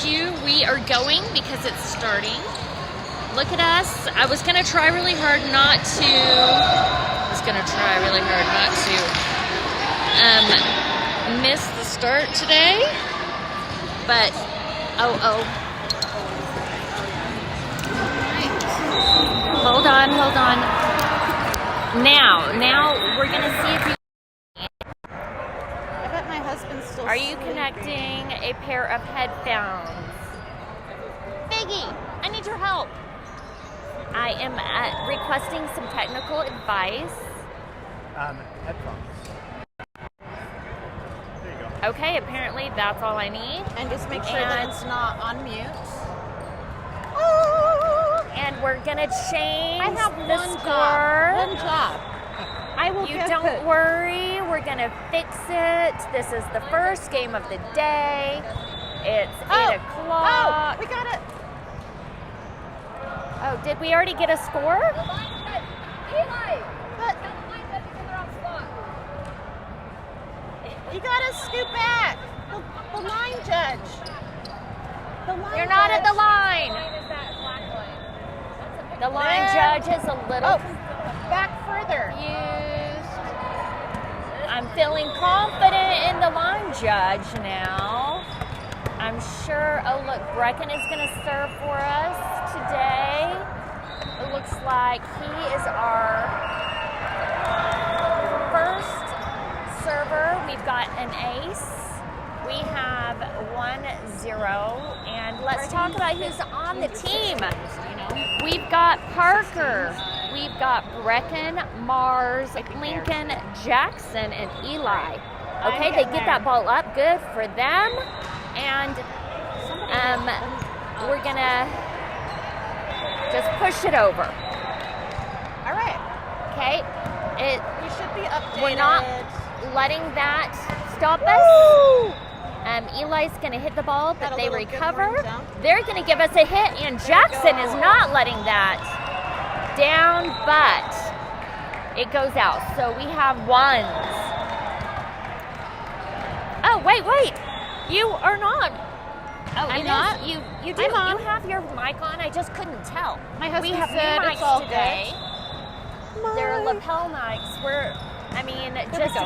2, we are going because it's starting. Look at us. I was gonna try really hard not to. Miss the start today, but hold on. Now we're gonna see if you. I bet my husband's still. Are you connecting a pair of headphones? Biggie, I need your help. I am requesting some technical advice. Headphones. There you go. Okay, apparently that's all I need. And just make sure that it's not on mute. And we're gonna change I have the one score. job. I will. You don't worry, we're gonna fix it. This is the first game of the day. It's 8 o'clock. Oh, we got it. Oh, did we already get a score? Eli, but you gotta scoot back. The line judge. You're not at the line. The line judge is a little back further. confused. I'm feeling confident in the line judge now. I'm sure, oh look, Brecken is going to serve for us today. It looks like he is our first server. We've got an ace. We have 1-0. And let's talk about who's on the team. We've got Parker. We've got Brecken, Mars, Lincoln, Jackson, and Eli. Okay, they get that ball up. Good for them. And we're gonna just push it over. All right. Okay. We should be updated. We're not letting that stop us. Eli's gonna hit the ball, but they recover. They're gonna give us a hit, and Jackson is not letting that down, but it goes out. So we have ones. Oh, wait. You are not. Oh, I'm not? You do. You have your mic on. I just couldn't tell. My husband we have said new it's all mics today. good. They're lapel mics.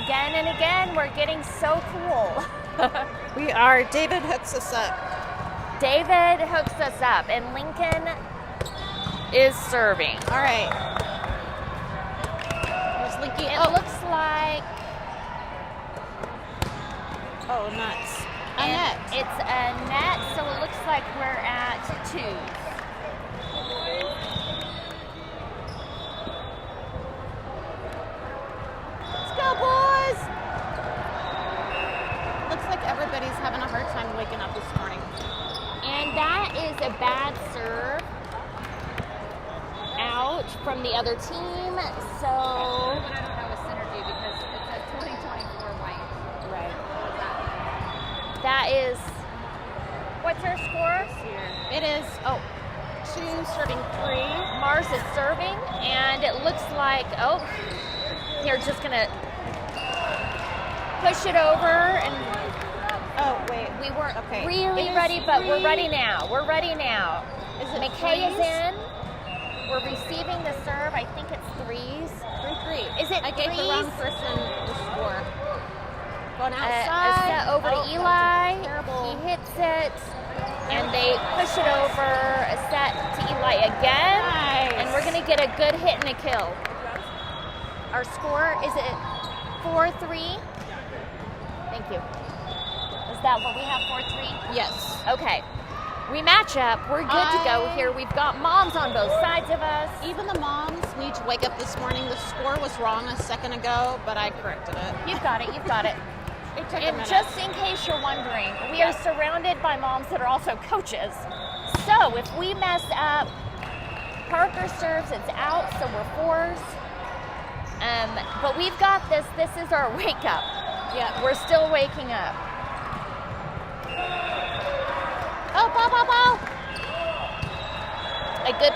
Again and again, we're getting so cool. We are. David hooks us up. And Lincoln is serving. All right. There's Linky. It looks like. Oh, nuts. A And net. It's a net, so it looks like we're at 2. Let's go, boys. Looks like everybody's having a hard time waking up this morning. And that is a bad serve out from the other team, so. I don't know a synergy because it's a 2024 white. Right. That is. What's our score? It is, 2 serving 3. Mars is serving, and it looks like, they're just going to push it over, and Oh, wait. we weren't Okay. really It is ready, but we're 3. ready now. Is it McKay is threes? in. We're receiving the serve. I think it's 3s. 3-3. Is it I gave the 3s? wrong person the score. Going A outside. set over to That was Eli. terrible. He hits it, and they push it over. A set to Eli again, Nice. and we're gonna get a good hit and a kill. Our score is it 4-3? Thank you. Is that what we have? 4-3. Yes. Okay. We match up. We're good to go here. We've got moms on both sides of us. Even the moms need to wake up this morning. The score was wrong a second ago, but I corrected it. You've got it. It took a And minute. just in case you're wondering, we are surrounded by moms that are also coaches. So if we mess up, Parker serves, it's out, so we're 4s. But we've got this. This is our wake up. Yeah. We're still waking up. Oh, ball. A good.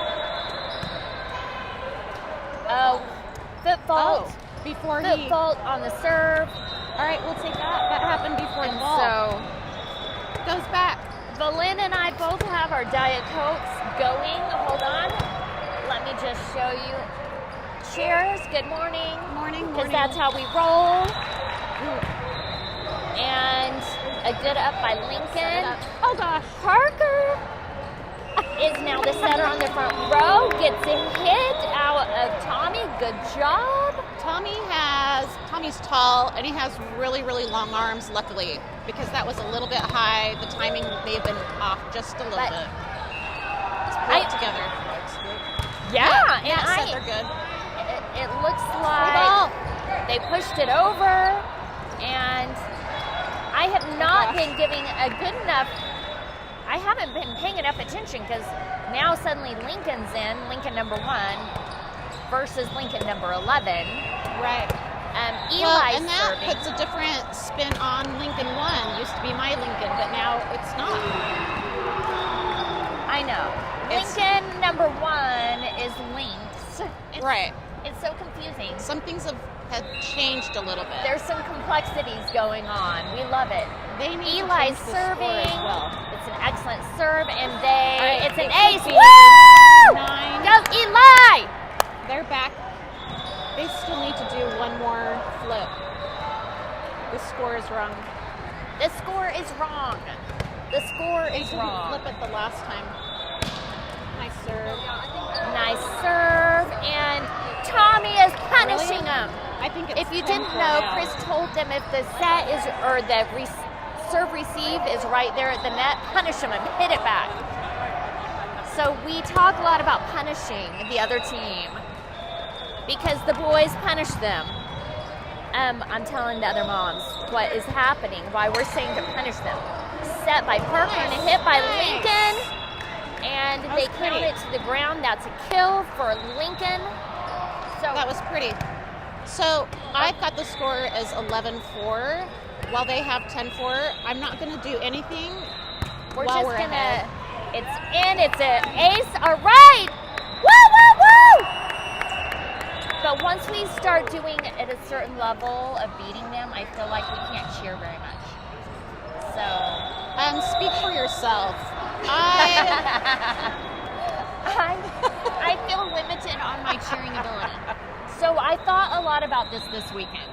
Foot fault. Before Foot he. fault on the serve. All right, we'll take that. That happened before And the ball. so Goes back. Valyn and I both have our Diet Cokes going. Hold on. Let me just show you. Cheers. Good morning. Morning, Because morning. that's how we roll. And a good up by Lincoln. Oh gosh. Parker is now the setter on the front row. Gets a hit out of Tommy. Good job. Tommy's tall and he has really, really long arms, luckily, because that was a little bit high. The timing may have been off just a little But bit. Let's pull it together. Yeah, and Matt said they're good. It looks Ball. like they pushed it over, and I have not been giving a good enough. I haven't been paying enough attention because now suddenly Lincoln's in, Lincoln number 1 versus Lincoln number 11. Right. Eli's Well, and that serving. puts a different spin on Lincoln 1. Used to be my Lincoln, but now it's not. I know. It's- Lincoln number 1 is Lynx. Right. It's so confusing. Some things have changed a little bit. There's some complexities going on. We love it. They need to Eli's change the score serving. as well. It's an excellent serve, and right, it's an it could ace. be Woo! 9. Go Eli! They're back. They still need to do one more flip. The score is wrong. The score is wrong. The score They is didn't wrong. flip it the last time. Nice serve. Nice serve, and Tommy is punishing him. I think it's If you 10-4 didn't know, now. Chris told them if the set is or the serve receive is right there at the net, punish him and hit it back. So we talk a lot about punishing the other team because the boys punish them. I'm telling the other moms what is happening, why we're saying to punish them. Set by Parker and a hit by Lincoln, and That they was count pretty. it to the ground. That's a kill for Lincoln. So That was pretty. So I've got the score as 11-4, while they have 10-4. I'm not going to do anything we're while just we're gonna. ahead. It's in. It's an ace. All right. Woo woo woo! But once we start doing it at a certain level of beating them, I feel like we can't cheer very much. So Speak for yourself. I feel limited on my cheering ability. So I thought a lot about this weekend.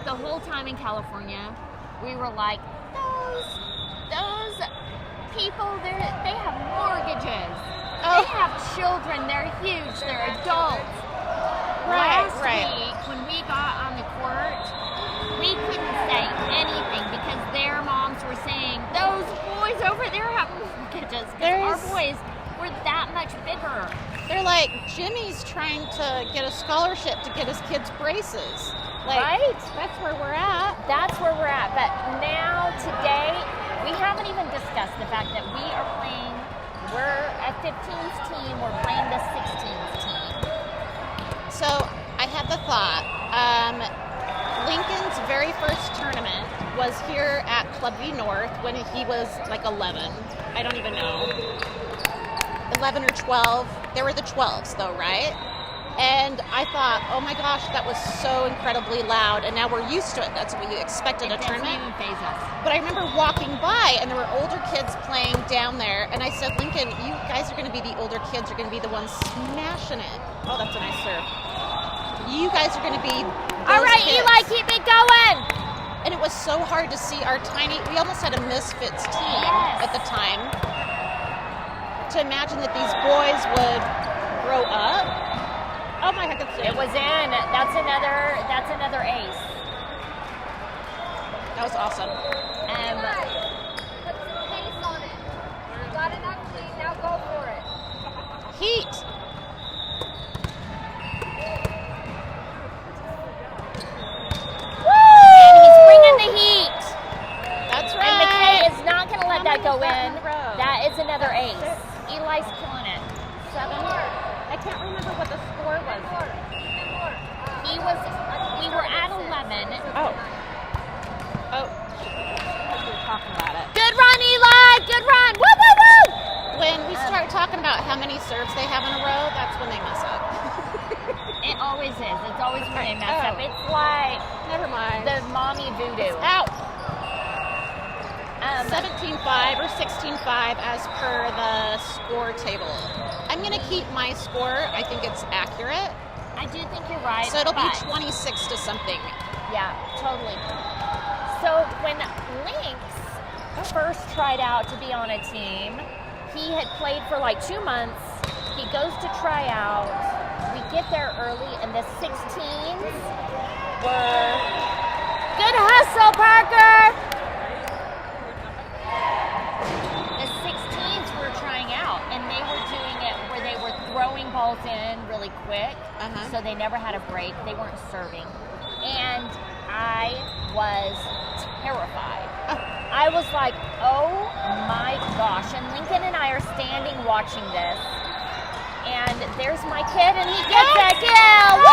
The whole time in California, we were like, those people, they have mortgages. Oh. They have children. They're huge. They're adults. Right, Last right. week, when we got on the court, we couldn't say anything because their moms were saying, those boys over there have mortgages. Because our There's- boys were that much bigger. They're like, Jimmy's trying to get a scholarship to get his kids braces. Like, Right? That's where we're at. That's where we're at. But now, today, we haven't even discussed the fact that we're a 15s team, we're playing the 16s team. So I had the thought, Lincoln's very first tournament was here at Club V North when he was like 11. I don't even know. 11 or 12. They were the 12s though, right? And I thought, oh my gosh, that was so incredibly loud. And now we're used to it. That's what we expected a It doesn't tournament. even faze us. But I remember walking by and there were older kids playing down there. And I said, Lincoln, you guys are going to be the older kids. You're going to be the ones smashing it. Oh, that's a nice serve. You guys are going to be All those right, kids. Eli, keep it going. And it was so hard to see our tiny, we almost had a misfits team Yes. at the time. To imagine that these boys would grow up. Oh my heck, it's It was in. That's another ace. That was awesome. Put some pace on it. You got enough clean, now go for it. Heat. And he's bringing the heat. That's And McKay right. is not going to let How that many go is that in. in a row? That is another ace. Eli's killing it. 7. I can't remember what the score was. We were at 11. Oh. Oh. We were talking about it. Good run, Eli. Good run. Woo, woo, woo. When we start talking about how many serves they have in a row, that's when they mess up. It always is. It's always when they mess Oh. up. It's like Never mind. the mommy voodoo. Out. 17-5 or 16-5 as per the score table. I'm going to keep my score. I think it's accurate. I do think you're right. So it'll be but- 26 to something. Yeah, totally. So when Lynx first tried out to be on a team, he had played for like 2 months. He goes to try out. We get there early, and the 16s were good hustle, Parker. The 16s were trying out, and they were doing it where they were throwing balls in really quick, so they never had a break. They weren't serving. And I was terrified. I was like, oh my gosh. And Lincoln and I are standing watching this. And there's my kid, and he gets it. Yeah! Woo!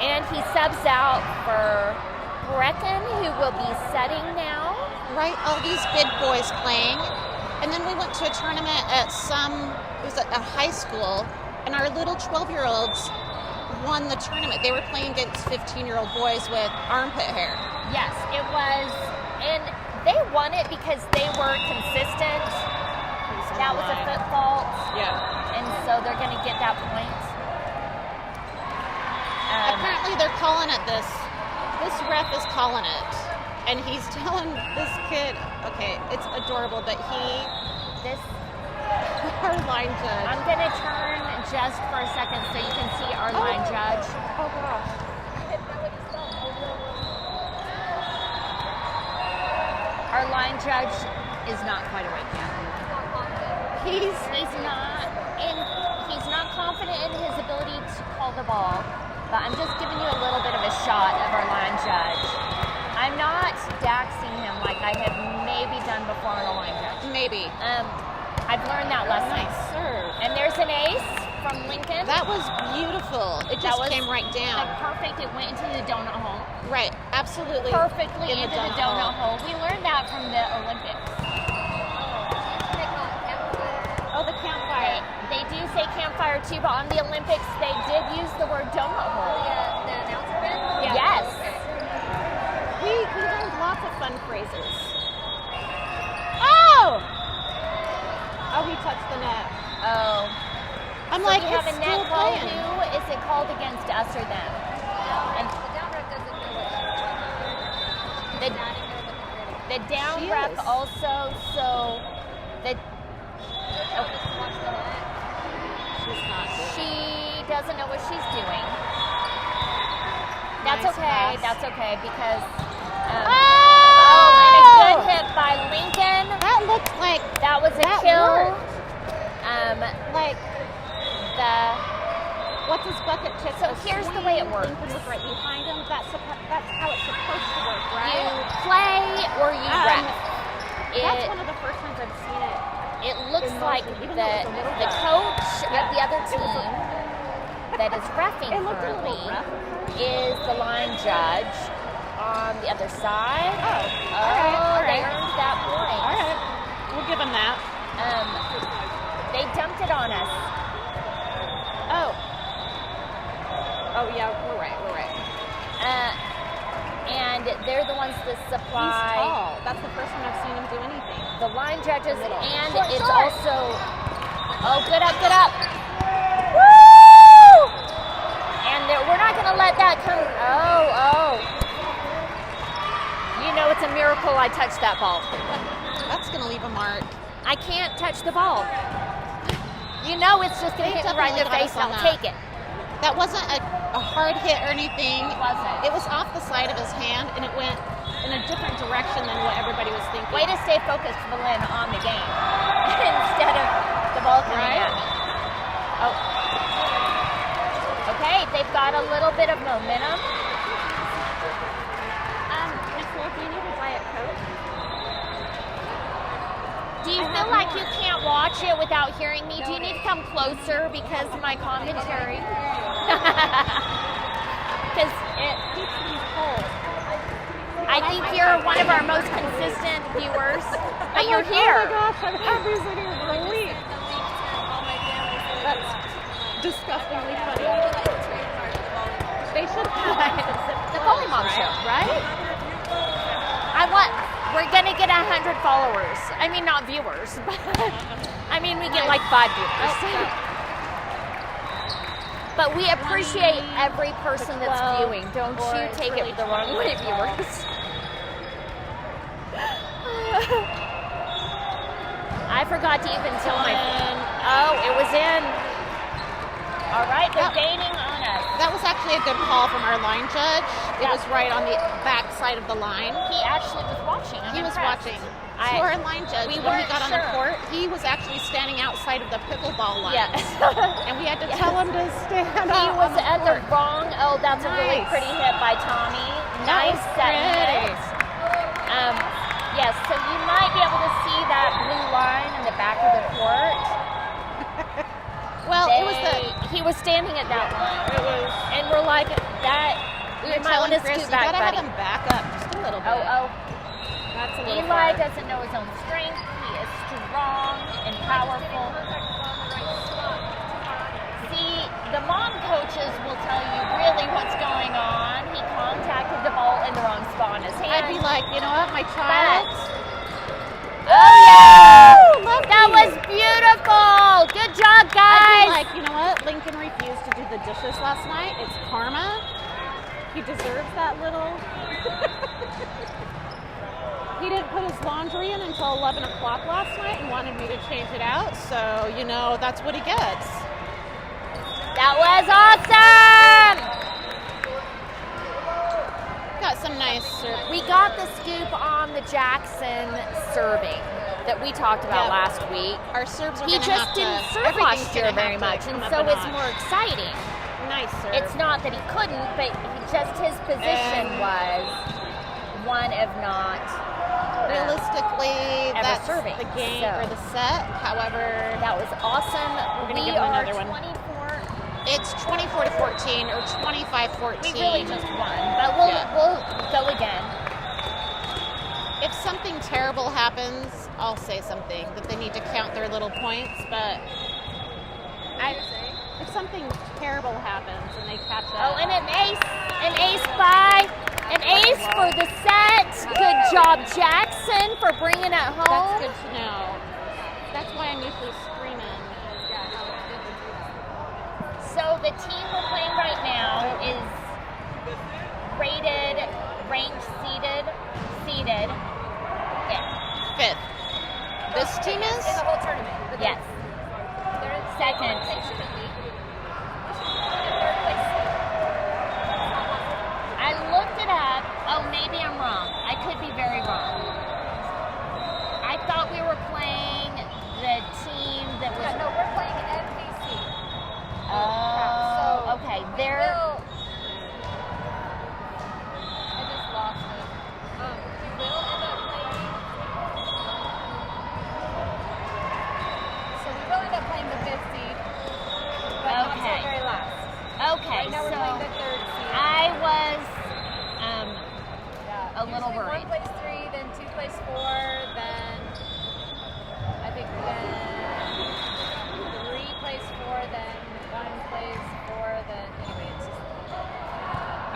And he subs out for Brecken, who will be setting now. Right, all these big boys playing. And then we went to a tournament at it was at a high school, and our little 12-year-olds won the tournament. They were playing against 15-year-old boys with armpit hair. Yes, it was, and they won it because they were consistent. That was a foot fault. Yeah. And so they're going to get that point. Apparently they're calling it this. This ref is calling it. And he's telling this kid, okay, it's adorable, but our line judge. I'm going to turn just for a second so you can see our line judge. Oh, gosh. Our line judge is not quite awake yet. He's not confident in his ability to call the ball, but I'm just giving you a little bit of a shot of our line judge. I'm not daxing him like I have maybe done before on a line judge. Maybe. I've learned that lesson. Nice serve. And there's an ace from Lincoln. That was beautiful. It just came right down. Perfect. It went into the donut hole. Right, absolutely. Perfectly in into the donut hole. We learned that from the Olympics. Oh, the campfire. They do say campfire too, but on the Olympics they did use the word donut hole. The announcer been? Yeah. Yes. We learned lots of fun phrases. Oh! Oh, he touched the net. Oh. I'm So like, we have it's a still net call. playing. Who is it called against us or them? And The down rep doesn't know what she's the, doing. Not even looking pretty. the down She rep is. also, so the Watch the net. She's not good. she doesn't know what she's doing. That's Nice okay. pass. That's okay because. Oh! And a good hit by Lincoln. That looked like That was a That kill. worked. Like the. what's his bucket chip? So here's the way it works. Lincoln was right behind him. That's how it's supposed to work, You right? play or you ref. That's It one of the first times I've seen it. it looks in like motion, even the though it's a little the rough. coach Yeah, of the other it was team that is reffing It looked a little currently rough. is the line judge on the other side. Oh, Oh, all they right. earned that point. All right, we'll give him that. They dumped it on us. Oh. Oh yeah, we're right. And they're the ones that He's supply tall. That's the first time I've seen him do anything. the line judges, Middle. and Short, it's short. also good up. Woo! And we're not going to let that come. Oh. You know, it's a miracle I touched that ball. That's gonna leave a mark. I can't touch the ball. You know, it's just going to They hit me right in the definitely face, got and us I'll on take it. That wasn't a hard hit or anything. It wasn't. It was off the side of his hand, and it went in a different direction than what everybody was thinking. Way to stay focused, Lynn, on the game instead of the ball coming Right. at me. Oh. Okay, they've got a little bit of momentum. Nicole, do you need a Diet Coke? Do you feel like you can't watch it without hearing me? Do you need to come closer because of my commentary? Because I think you're one of our most consistent viewers, but you're here. Oh my gosh, I've had these videos for a week. That's disgustingly funny. They should The Foley Mom Show. right? We're gonna get 100 followers. I mean, not viewers, but I mean, we get like 5 viewers. But we appreciate every person that's 12, viewing. Don't or you it's take really it the wrong way, viewers. I forgot to even tell my. Oh, it was in. All right, they're gaining on us. That was actually a good call from our line judge. It Yeah. was right on the back side of the line. He actually was watching. I'm He was impressed. watching. I- So our line judge, we when we weren't got on the sure. court, he was actually standing outside of the pickleball line. Yeah. And we had to Yes. tell him to stand He up was on the at court. the wrong. Oh, that's a really Nice. pretty hit by Tommy. That Nice was set pretty. hit. Yes, so you might be able to see that blue line in the back of the court. Well, it was He was standing at that line, it was. and we're like that. We You were might telling want to Chris, scoot you back, gotta have buddy. him back up just a little bit. Oh, That's a little Eli far. doesn't know his own strength. He is strong and powerful. See, the mom coaches will tell you really what's going on. He contacted the ball in the wrong spot in his hand. I'd be like, you know what, my child. Oh yeah! Love That you. was beautiful. Good job, I'd guys. be like, you know what, Lincoln refused to do the dishes last night. It's karma. He deserves that little. He didn't put his laundry in until 11 o'clock last night and wanted me to change it out. So, you know, that's what he gets. That was awesome. Got some nice serve. We got the scoop on the Jackson serving that we talked about Yep. last week. Our serves are He gonna just have didn't to, serve everything's last year gonna very have to much, come and up so a it's notch. more exciting. Nice serve. It's not that he couldn't, but just his position And- was one of not. Realistically, ever that's serving, the game so. or the set. However, That was awesome. We're gonna We give him are another one. 24. it's 24-14 or 25-14. We really just won, but we'll go again. If something terrible happens, I'll say something that they need to count their little points. But if something terrible happens and they catch up, Oh, and an ace for the set. Good job, Jackson, for bringing it that's home. good to know. That's why I'm usually screaming. So the team we're playing right now is ranked, seeded. Fifth. This team is. In the whole tournament. But Yes. They're in Second. They shouldn't be. Third place. I looked it up. Oh, maybe I'm wrong. I could be very wrong. I thought we were playing the team that was. Yeah, no, we're playing NBC. Oh, okay. They're. I just lost it. We will end up playing. So we will end up playing the 5th seed, but not till Okay. the very last. Okay, Right now we're playing the so 3rd seed. I was Yeah. a little Usually worried. 1 plays 3, then 2 plays 4, then I think then 3 plays 4, then 1 plays 4, then anyway, it's just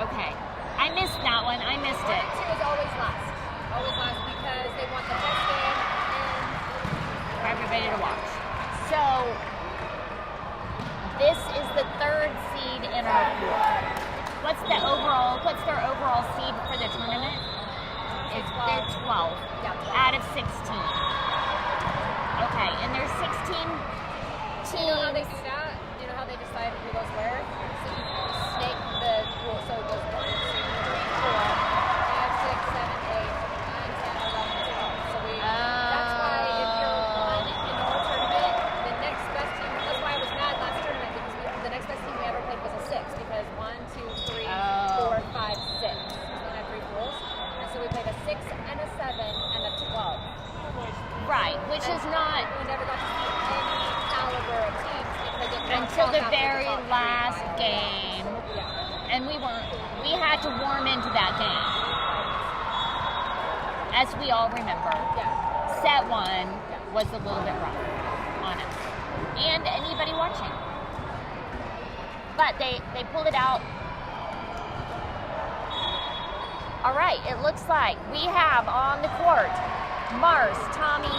okay. I missed that one. I missed it. 2 is always last. Always last because they want the best game in. For everybody to watch. So this is the 3rd seed in our pool. What's their overall seed for the tournament? They're 12 Yeah, 12. out of 16. Okay, and there's 16 Do you know how they teams. do that? Do you know how they decide who goes where? So you snake the pool. So it goes 1, 2, 3, 4, 5, 6, 7, 8, 9, 10, 11, 12. So we. That's why if you're 1 in our tournament, the next best team. That's why I was mad last tournament because the next best team we ever played was a 6 because 1, 2, 3, Oh. 4, 5, 6. We only had 3 pools, and so we played a 6 and a 7 and a 12. Right, which is not We never got to see any caliber of teams because it got until the knocked out very with the top last three. game. Yeah. And we had to warm into that game. As we all remember. Yeah. Set 1 was a little bit rough on us. And anybody watching. But they pulled it out. All right, it looks like we have on the court Mars, Tommy,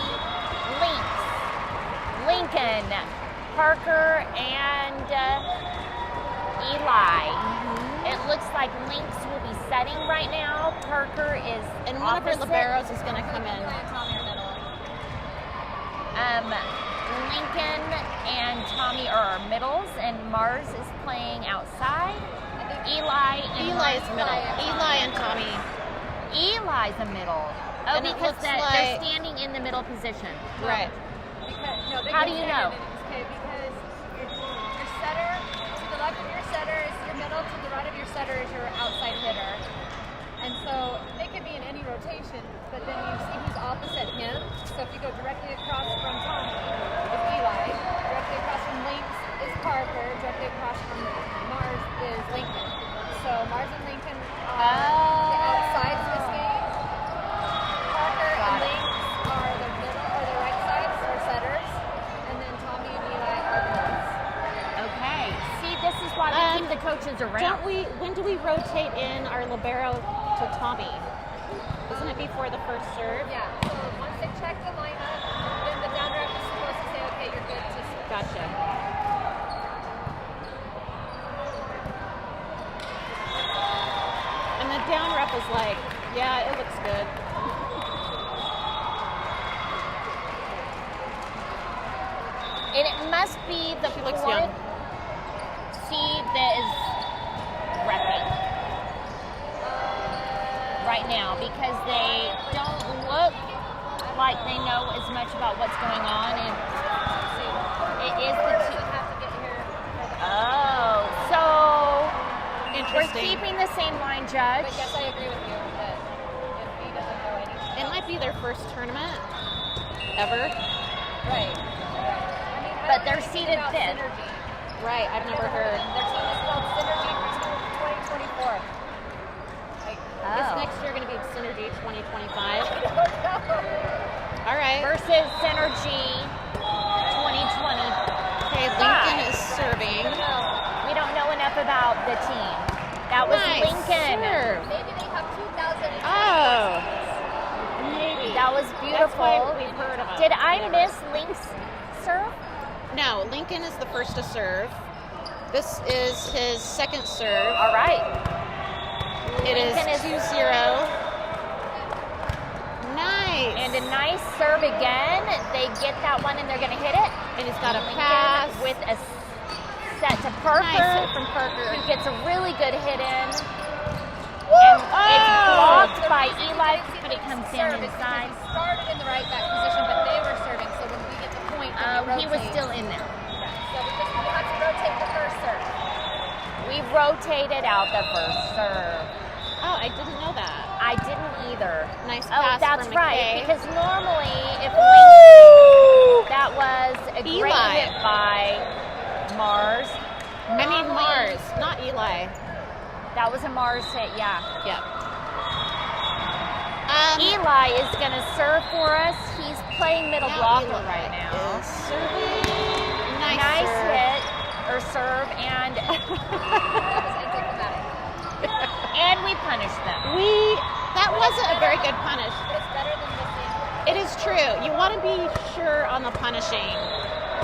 Lynx, Lincoln, Parker, and Eli. It looks like Lynx will be setting right now. Parker is And one of our opposite. liberos is going to come in. Lincoln and Tommy are our middles, and Mars is playing outside. Eli and Eli's middle. Eli and Tommy. Eli's a middle. Oh, And it because looks they're like- standing in the middle position. Right. How do you know? Okay, because your setter, to the left of your setter is your middle, to the right of your setter is your outside hitter. And so they could be in any rotation, but then you see who's opposite him. So if you go directly across from Tommy, is Eli. Directly across from Lynx is Parker. Directly across from Mars is Lincoln. So Mars and Lincoln are the outsides this game. Parker and Lynx are the middle or the right sides or setters. And then Tommy and Eli are the middles. Okay. See, this is why we keep the coaches around. When do we rotate in our libero to Tommy? Isn't it before the first serve? Yeah, so once they check the lineup, then the down rep is supposed to say, okay, you're good to serve. Gotcha. And the down rep is like, yeah, it looks good. And it must be the She looks fourth young. seed that is repping right now because they don't look like they know as much about what's going on, and it is the two. Have to get here. Oh, so we're Interesting. keeping the same line, Judge. But yes, I agree with you that if he doesn't know anything. It might be their first tournament ever. Right. I mean, But I they're don't know seated anything about fifth. Synergy. Right, I've never heard. Their team is called Synergy 2024. Like, Is Oh. next year going to be Synergy 2025? All right. Versus Synergy 2020. Okay, Lincoln is serving. We don't know enough about the team. That was Nice Lincoln. serve. maybe they have 2,000. Oh, maybe. That was That's beautiful. why we've heard of it. Did I Whatever. miss Link's serve? No, Lincoln is the first to serve. This is his second serve. All right. It is Lincoln is 2-0. Nice. And a nice serve again. They get that one and they're going to hit it. And he's got a Lincoln pass. with a set to Parker. Nice hit from Parker. Who gets a really good hit in. And it's blocked by Eli, but it comes down inside. He started in the right back position, but they were serving. So when we get the point, then He was still in there. So we have to rotate the first serve. We rotated out the first serve. Oh, I didn't know that. I didn't either. Nice Oh, pass that's from right. McKay. Because normally, if Link, that was a great Eli. hit by Mars. I mean Normally- Mars, not Eli. That was a Mars hit, yeah. Yep. Eli is going to serve for us. He's playing middle blocker Eli right now. is serving. Nice serve. hit or serve, and That was anticlimactic. and we punished them. That wasn't a very good punish. But it's better than missing. It is true. You want to be sure on the punishing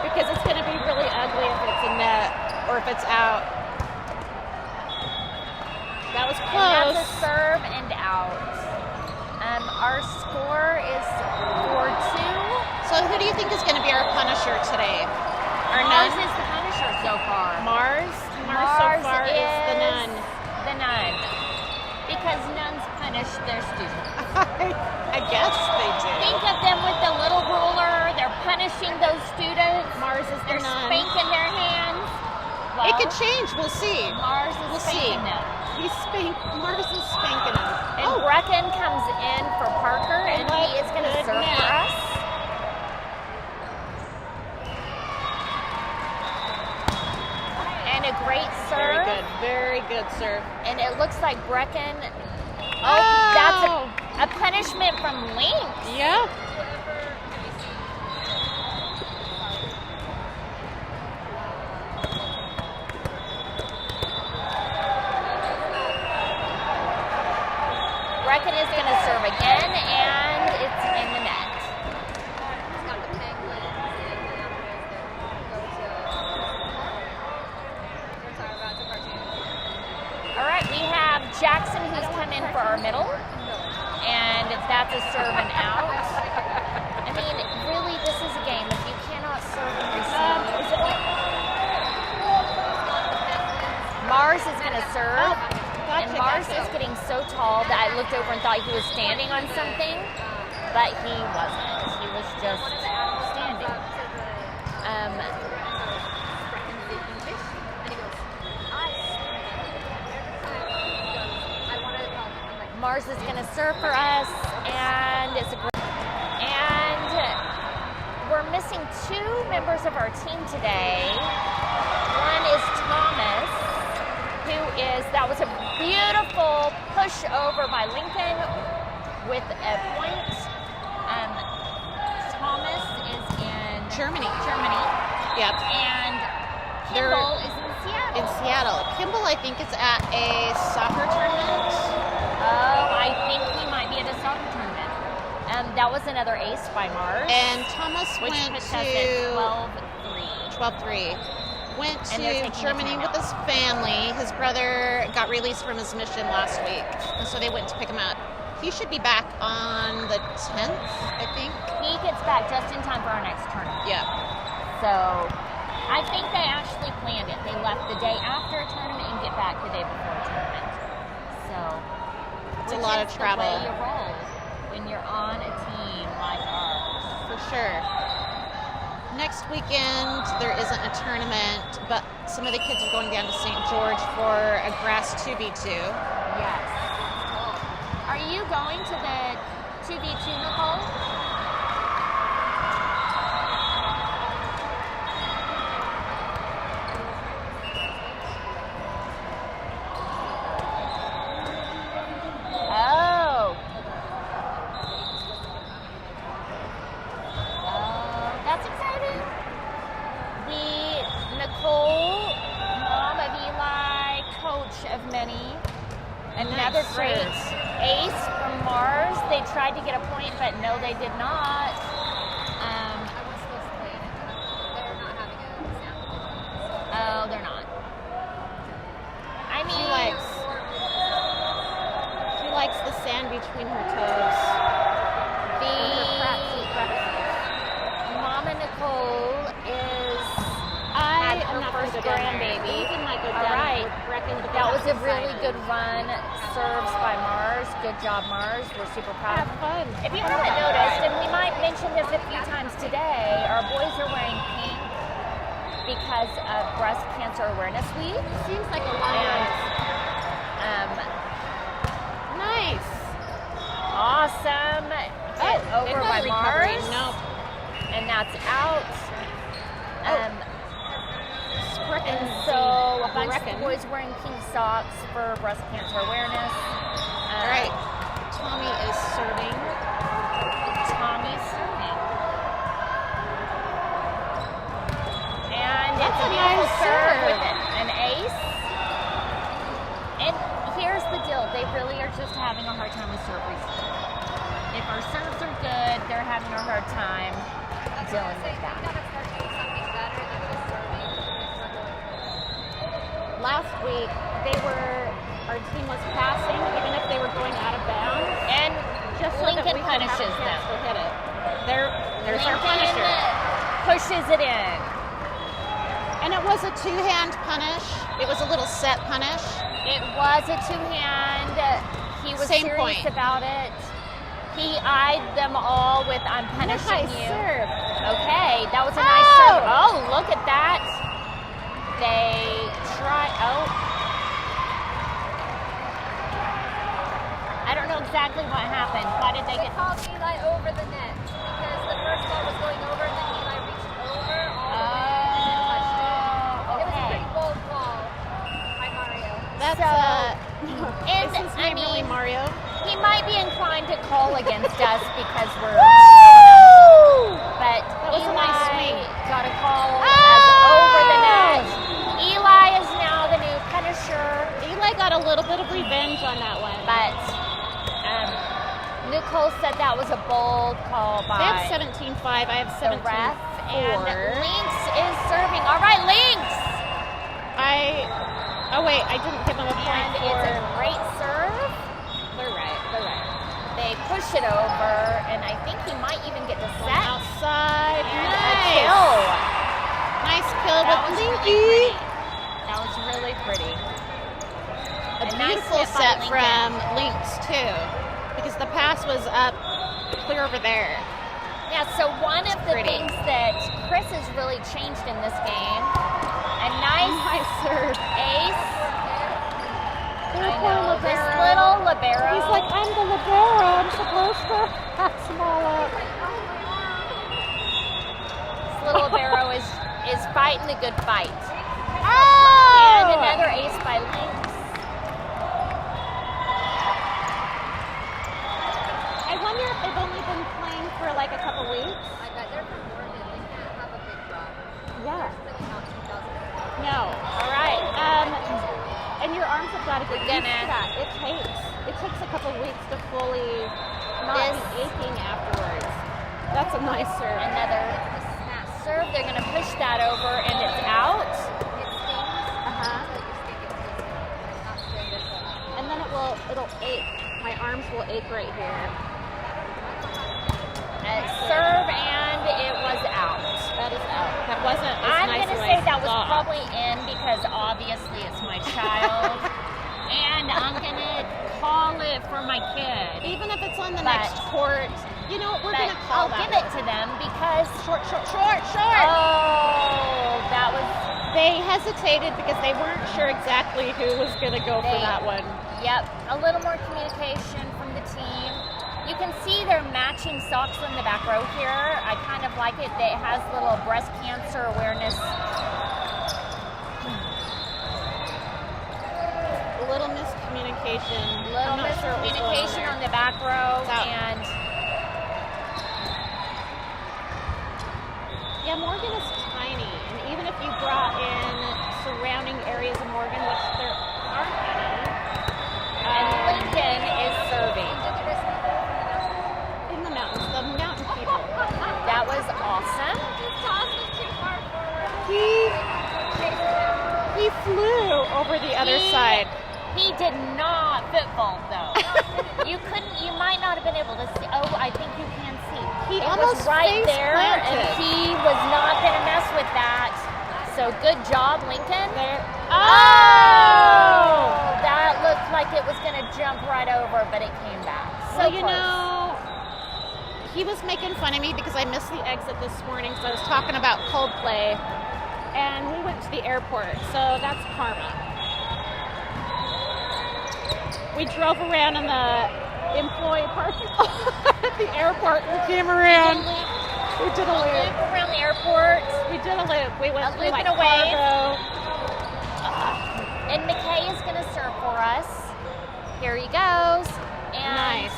because it's going to be really ugly if it's a net or if it's out. That was And that's close. a serve and out. Our score is 4-2. So who do you think is going to be our punisher today? Our Mars nun? is the punisher so far. Mars? Mars so far is the nun. The nun. Because nuns punish their students. I guess they do. Think of them with the little ruler. They're punishing those students. Mars is the They're nun. spanking their hands. It Well, could change. We'll see. Mars is We'll see. spanking them. Mars is spanking him. And Brecken comes in for Parker, and he is going to good serve net. for us. And a great serve. Very good serve. And it looks like Brecken. Oh, Oh. that's a punishment from Lynx. Yeah. Brecken is going to serve again, and it's in the net. He's got the Penguins and the Avalanche that go to retire back to cartoons. All right, we have Jackson who's come in for our middle, and that's a serve and out. I mean, really, this is a game. If you cannot serve and receive, Mars is going to serve, and Mars is getting so tall that I looked over and thought he was standing on something, but he wasn't. He was just standing. Mars is going to serve for us, and it's a great. And we're missing two members of our team today. One is Thomas, that was a beautiful push over by Lincoln with a point. Thomas is in Germany. Yep. And Kimball is in Seattle. In Seattle. Kimball, I think, is at a soccer tournament. Oh, I think he might be at a soccer tournament. That was another ace by Mars. And Thomas which went puts to us at 12-3. Went And they're to taking a Germany with timeout. his family. His brother got released from his mission last week, and so they went to pick him up. He should be back on the 10th, I think. He gets back just in time for our next tournament. Yeah. So I think they actually planned it. They left the day after a tournament and get back the day before a tournament. So It's a lot of travel. The way you roll when you're on a team like ours. For sure. Next weekend, there isn't a tournament, but some of the kids are going down to St. George for a grass 2v2. Yes. Are you going to the 2v2, Nicole? Oh. That's exciting. Nicole, mom of Eli, coach of many. Another Nice great serve. ace from Mars. They tried to get a point, but no, they did not. I was supposed to play in it. They're not having a sound. Oh, they're not. I mean, She likes the sand between her toes. Mama Nicole is I had am her not going first to go down there. grandbaby. Lincoln might go All down right. with Brecken, but That was they're a not really decided. good run. Serves by Mars. Good job, Mars. We're super proud. Have fun. If you haven't noticed, and we might mention this a few times today, our boys are wearing pink because of Breast Cancer Awareness Week. Seems like a lot. And Nice. awesome hit over by recovery. Mars. Nope. And that's out. Brecken. And so a bunch Brecken. of boys wearing pink socks for breast cancer awareness. All right. Tommy is serving. Tommy's serving. And That's it's a a beautiful nice serve serve. with an ace. And here's the deal. They really are just having a hard time with serve receive. If our serves are good, they're having a hard time dealing with that. Last week, our team was passing, even if they were going out of bounds, And just so that Lincoln we could have a punishes chance them. to hit it. There's our Lincoln punisher. pushes it in. And it was a two-hand punish. It was a little set punish. It was a two-hand. He was Same serious point. about it. He eyed them all with, I'm punishing Nice you. serve. Okay, that was a nice serve. Oh, look at that. They try, I don't know exactly what happened. Why did they They get, called Eli over the net because the first ball was going over and then Eli reached over all the way and then touched it. It was a okay. pretty bold ball by Mario. That's And, is his I name really mean, Mario? he might be inclined to call against us because we're but That was a Eli nice swing. got a call as Oh! over the net. Eli is now the new punisher, Eli got a little bit of revenge on that one. but Cole said that was a bold call They have by 17-5. I have the ref. And 17-4. Lynx is serving. All right, Lynx. Oh wait, I didn't give them a point And for. it's a great serve. They're right. They push it over, and I think he might even get the One set. outside. And a Nice. kill. Nice kill That with was really Linky. pretty. That was really pretty. A A nice beautiful hit by set Lincoln. from Lynx too, because the pass was up clear over there. Yeah, so one of the Pretty. things that Chris has really changed in this game, a nice Nice serve. ace. I Poor know, this libero. little libero. He's like, I'm the libero. I'm supposed to pass them all up. This little libero is fighting the good fight. Oh! And another ace by Lynx. I wonder if they've only been playing for like a couple weeks. I bet they're from Oregon. They can't have a big drop. Yeah. Really not 2000. No. All right. And your arms have got to get We're used gonna- to that. It takes a couple weeks to fully not This- be aching afterwards. That's a nice serve. Another serve. They're going to push that over, and it's out. It stings. Uh-huh. But you sting it too. It's not sting this one. And then it'll ache. My arms will ache right here. Serve, and it was out. That is out. That wasn't as I'm nice going to as say I that was thought. probably in because obviously it's my child. And I'm going to call it for my kid. Even if it's on the But- next court, you know what? We're But going to call I'll that. give it to them because. Short. Oh, that was. They hesitated because they weren't sure exactly who was going to go for They- that one. Yep, a little more communication from the team. You can see they're matching socks in the back row here. I kind of like it. It has little breast cancer awareness. A little miscommunication. Little I'm not sure what was going miscommunication there. on the back row, It's out. and Yeah, Morgan is tiny, and even if you brought in surrounding areas of Morgan, which there aren't any, Lincoln is serving. Indigenous people from the mountains. in the mountains, the mountain people. That was awesome. This toss was too hard for her. He flew over the other He- side. He did not football though. You might not have been able to see. Oh, I think you can see. He It almost was right face there, and planted. he was not going to mess with that. So good job, Lincoln. There. Oh! That looked like it was going to jump right over, but it came back. So Well, you close. know, he was making fun of me because I missed the exit this morning, so I was talking about Coldplay, and we went to the airport, so that's karma. We drove around in the employee parking lot at the airport and came around. We did a loop. Loop around the airport. We did a loop. We went A through loop like and a wave. cargo. And McKay is going to serve for us. Here he goes. And Nice.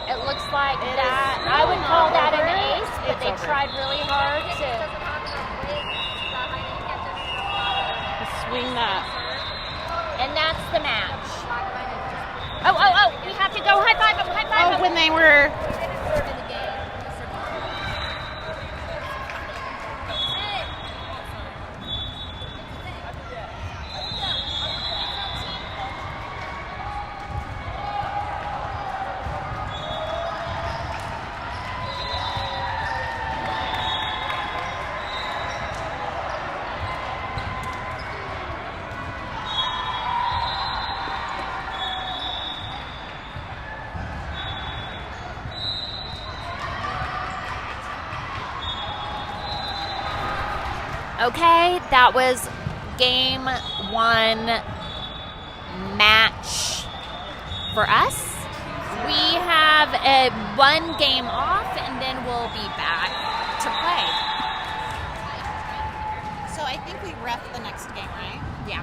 it looks like It that. is I would still call not that an over. ace, but It's they over. tried really hard It to. doesn't have enough weight. Heidi, you can't just Swing that. And that's the match. backline and just Oh, we have to go high five him, high five Oh, him. when they were. serve in the game. Okay, that was game one match for us. We have one game off, and then we'll be back to play. So I think we ref the next game, right? Yeah.